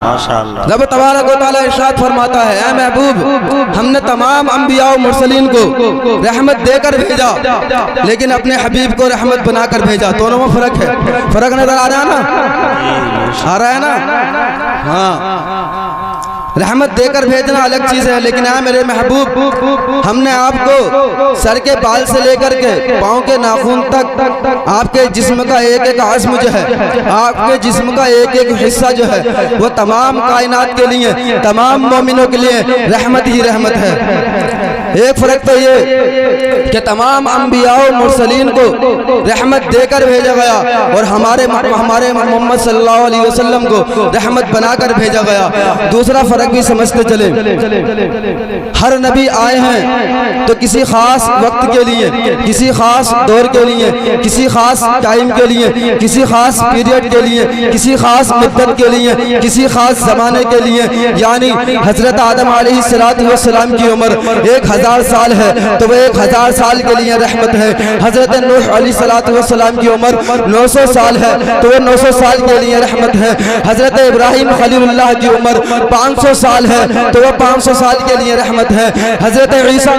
माशाअल्लाह। रब तबारक व तआला इरशाद फरमाता है, ऐ महबूब हमने तमाम अंबिया और मुरसलीन को रहमत देकर भेजा, लेकिन अपने हबीब को रहमत बनाकर भेजा। दोनों में फर्क है। फर्क नजर आ रहा है ना? आ रहा है ना? हाँ, रहमत देकर भेजना अलग चीज है, लेकिन हाँ मेरे महबूब हमने आपको सर के बाल से लेकर के पाँव के नाखून तक आपके जिस्म का एक एक आज़्म जो है, आपके जिस्म का एक एक हिस्सा जो है, वो तमाम कायनात के लिए, तमाम मोमिनों के लिए रहमत ही रहमत है। एक फर्क तो ये कि तमाम अंबिया और मुरसलीन को रहमत देकर भेजा गया और हमारे मोहम्मद सल्लल्लाहु अलैहि वसल्लम को रहमत बनाकर भेजा गया। दूसरा फर्क भी समझते चले, हर नबी आए हैं तो किसी खास वक्त के लिए, किसी खास दौर के लिए, किसी खास टाइम के लिए, किसी खास पीरियड के लिए, किसी खास मुद्दत के लिए, किसी खास जमाने के लिए। यानी हजरत आदम अलैहिस्सलाम की उम्र 1000 साल है तो वह 1000 साल के लिए रहमत है। हजरत नूह अलैहिस्सलाम की उम्र 900 साल है तो वह 900 साल के लिए रहमत है। हजरत इब्राहिम खलीलुल्लाह की उम्र 500 साल है तो वह 500 साल के लिए रहमत है। हजरत ईसा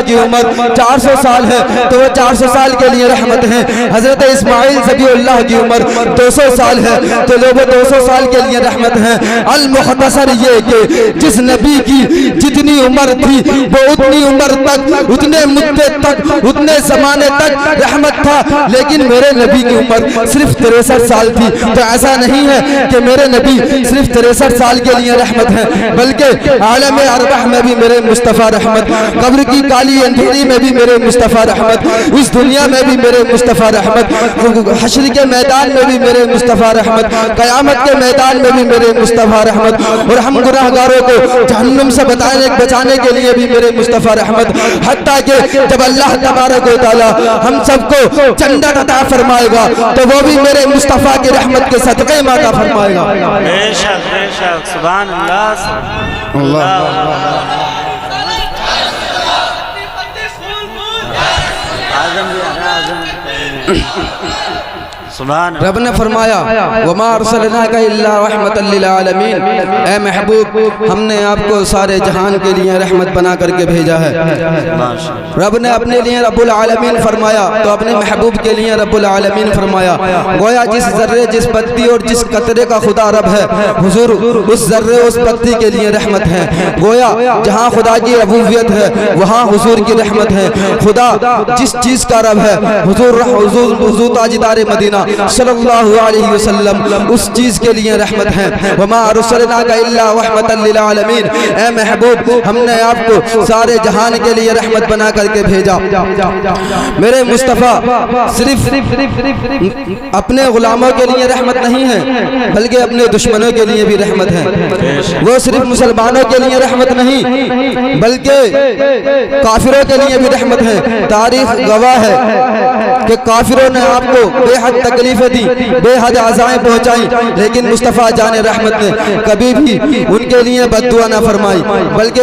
की उम्र 400 साल है तो वह 400 साल के लिए रहमत है। हजरत इस्माइल ज़बीउल्लाह की उम्र 200 साल है तो लोग 200 साल के लिए रहमत है। अल मुख्तसर ये कि जिस नबी की जितनी उम्र थी वो उतनी उम्र तक, उतने मुद्दे तक, उतने जमाने तक रहमत था, लेकिन मेरे नबी की उम्र सिर्फ 63 साल थी। तो ऐसा नहीं है कि मेरे नबी सिर्फ 63 साल के लिए रहमत है, बल्कि आलम अरवाह में भी मेरे मुस्तफ़ा रहमत, कब्र की काली अंधेरी में भी मेरे मुस्तफ़ा रहमत, इस दुनिया में भी मेरे मुस्तफ़ा रहमत, हश्र के मैदान में भी मेरे मुस्तफ़ा रहमत, क़यामत के मैदान में भी मेरे मुस्तफ़ा रहमत, और हम गुनाहगारों को जहन्नुम से बचाने के लिए भी मेरे मुस्तफ़ा रहमत। हत्ता कि जब अल्लाह तबारक व तआला हम सबको जन्नत अता फरमाएगा तो वो भी मेरे मुस्तफ़ा की रहमत के सदक़े में अता फरमाएगा। बेशक बेशक, सुभान अल्लाह अल्लाह। रब ने फरमाया वमा अरसलनाका इल्ला रहमतल लिल आलमीन, ऐ महबूब हमने आपको सारे जहान के लिए रहमत बना करके भेजा है। रब ने अपने लिए रब्बुल आलमीन फरमाया तो अपने महबूब के लिए रब्बुल आलमीन फरमाया। गोया जिस जर्रे, जिस पत्ती और जिस कतरे का खुदा रब है, हुजूर उस जर्रे उस पत्ती के लिए रहमत है। गोया जहाँ खुदा की रबूबियत है वहाँ हुजूर की रहमत है। खुदा जिस चीज़ का रब है, हुजूर ताजदार मदीना सल्लल्लाहु अलैहि वसल्लम उस चीज के लिए रहमत है। वमा अरसलनाका इल्ला रहमतल लिल आलमीन, ऐ महबूब हमने आपको सारे जहान के लिए रहमत बना करके भेजा। मेरे मुस्तफ़ा सिर्फ अपने गुलामों के लिए रहमत नहीं है, बल्कि अपने दुश्मनों के लिए भी रहमत है। वो सिर्फ मुसलमानों के लिए रहमत नहीं, बल्कि काफिरों के लिए भी रहमत है। तारीख गवाह है कि काफिरों ने आपको बेहद तकलीफें दी, बेहद आज़ाएं पहुंचाई, लेकिन मुस्तफ़ा जान रहमत ने कभी भी उनके लिए बद्दुआ ना फरमाई, बल्कि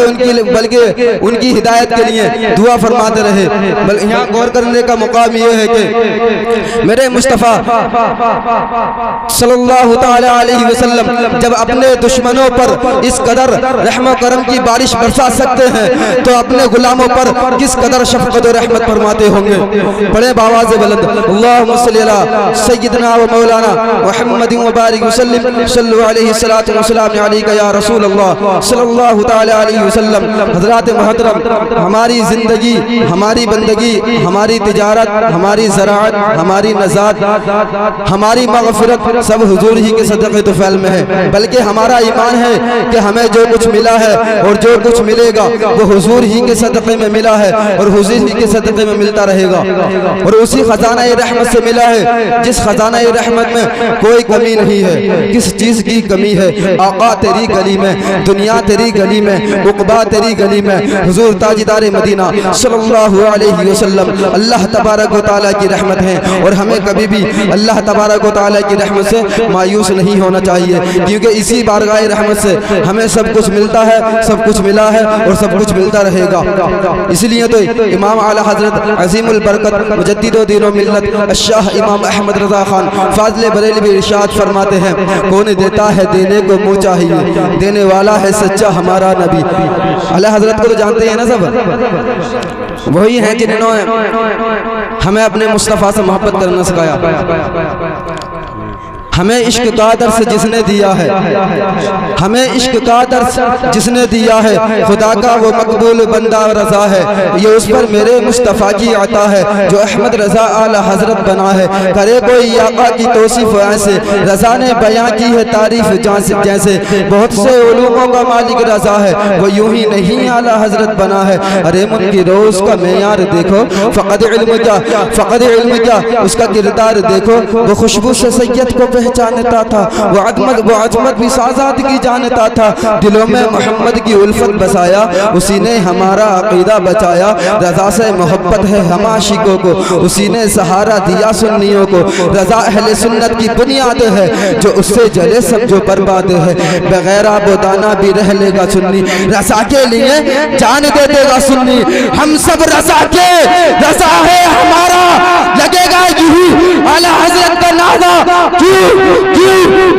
उनकी हिदायत के लिए दुआ फरमाते रहे। यहाँ गौर करने का मुकाम ये है कि मेरे मुस्तफ़ा सल्लल्लाहु तआला अलैहि वसल्लम जब अपने दुश्मनों पर इस कदर रहमत करम की बारिश बरसा सकते हैं तो अपने गुलामों पर किस कदर शफ़क़त और रहमत फरमाते होंगे। बड़े बावाज़ बुलंद अल्लाहुम्मा सल्ली अला सय्यदना व मौलाना मुहम्मद व बारिक वसल्लम सल्लल्लाहु अलैहि सलातु व सलाम अलैका या रसूल अल्लाह सल्लल्लाहु तआला अलैहि वसल्लम। हज़रात मुहतरम, हमारी ज़िंदगी, हमारी बंदगी, हमारी तिजारत, हमारी ज़राअत, हमारी नज़ात, हमारी मग़फ़िरत सब हुजूर ही के सदक़े तुफ़ैल में है। बल्कि हमारा ईमान है कि हमें जो कुछ मिला है और जो कुछ मिलेगा वो हुजूर ही के सदक़े में मिला है और हुजूर ही के सदक़े में मिलता रहेगा। और उसी खजाना रहमत से मिला है जिस खजाना रहमत में कोई कमी नहीं है। किस चीज़ की कमी है? आका तेरी गली में, दुनिया तेरी गली में, उक़बा तेरी गली में, हुजूर ताजदार मदीना सल्लल्लाहु अलैहि वसल्लम। अल्लाह तबारक व तआला की रहमत है और हमें कभी भी अल्लाह तबारक व तआला की रहमत से मायूस नहीं होना चाहिए, क्योंकि इसी बारगाह रहमत से हमें सब कुछ मिलता है, सब कुछ मिला है और सब कुछ मिलता रहेगा। इसलिए तो इमाम आला हज़रत अज़ीमुल बरकत मुजद्दिद دین و ملت شاہ امام احمد رضا خان فاضل بریلوی ارشاد فرماتے ہیں کون دیتا ہے دینے کو منہ چاہیے دینے والا ہے سچا ہمارا نبی اعلیٰ حضرت کو تو جانتے ہیں نا سب وہی ہیں جنہوں نے ہمیں اپنے مصطفیٰ سے محبت کرنا سکھایا ہمیں عشق کا درس جس نے دیا ہے ہمیں عشق کا درس جس نے دیا ہے خدا کا وہ مقبول بندہ رضا ہے یہ اس پر میرے مصطفیٰ کی عطا ہے جو احمد رضا اعلیٰ حضرت بنا ہے کرے کوئی آقا کی توصیف ایسے رضا نے بیان کی ہے تعریف جیسے بہت سے علوموں کا مالک رضا ہے وہ یوں ہی نہیں اعلیٰ حضرت بنا ہے ارے من کی روز کا معیار دیکھو فقط علم کیا اس کا کردار دیکھو وہ خوشبو سے سید کو پہچانتا تھا وہ عظمت بھی سازادگی جانتا تھا دلوں میں محمد کی الفت بسایا اسی نے ہمارا عقیدہ بچایا رضا سے محبت ہے ہم عاشقوں کو اسی نے سہارا دیا سنیوں کو رضا اہل سنت کی بنیاد ہے جو اس سے جلے سب جو برباد ہے بغیر آب و دانہ بھی رہ لے گا سنی رضا کے لیے جان دے دے گا سنی ہم سب رضا کے رضا ہے ہمارا لگے گا یہی اعلیٰ حضرت کا نعرہ کیوں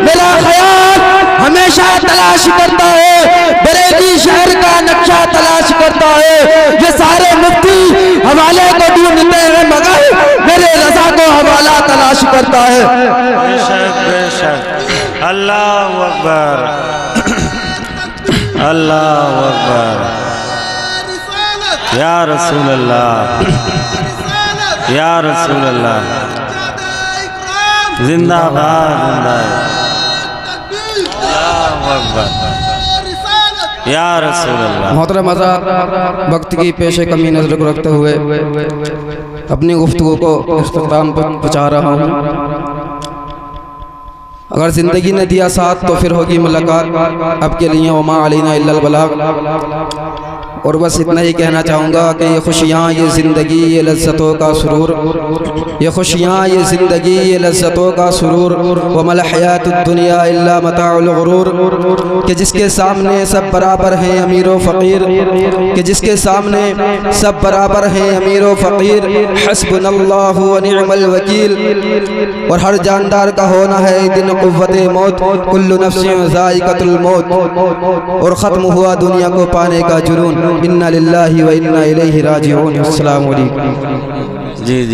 میرا خیال ہمیشہ تلاش کرتا ہے بریلی شہر کا نقشہ تلاش کرتا ہے یہ سارے مفتی حوالے کو ڈھونڈتے ہیں مگر میرے رضا کو حوالہ تلاش کرتا ہے بے شک بے شک اللہ اکبر اللہ اکبر یا رسول اللہ یا رسول اللہ زندہ باد زندہ اللہ اکبر یا رسول اللہ محترم حضرات وقت کی پیش کمی نظر کو رکھتے ہوئے اپنی گفتگو کو اختتام پر پہنچا رہا ہوں اگر زندگی نے دیا ساتھ تو پھر ہوگی ملاقات اب کے لیے وما علینا الا البلاغ اور بس اتنا ہی کہنا چاہوں گا کہ یہ خوشیاں یہ زندگی یہ لذتوں کا سرور یہ خوشیاں یہ زندگی یہ لذتوں کا سرور وما الحیات الدنیا الا متاع الغرور کہ جس کے سامنے سب برابر ہیں امیر و فقیر کہ جس کے سامنے سب برابر ہیں امیر و فقیر حسبنا اللہ ونعم الوکیل اور ہر جاندار کا ہونا ہے دن قوت موت کل نفس ذائقۃ الموت اور ختم ہوا دنیا کو پانے کا جنون انا للہ و انا الیہ راجعون السلام علیکم جی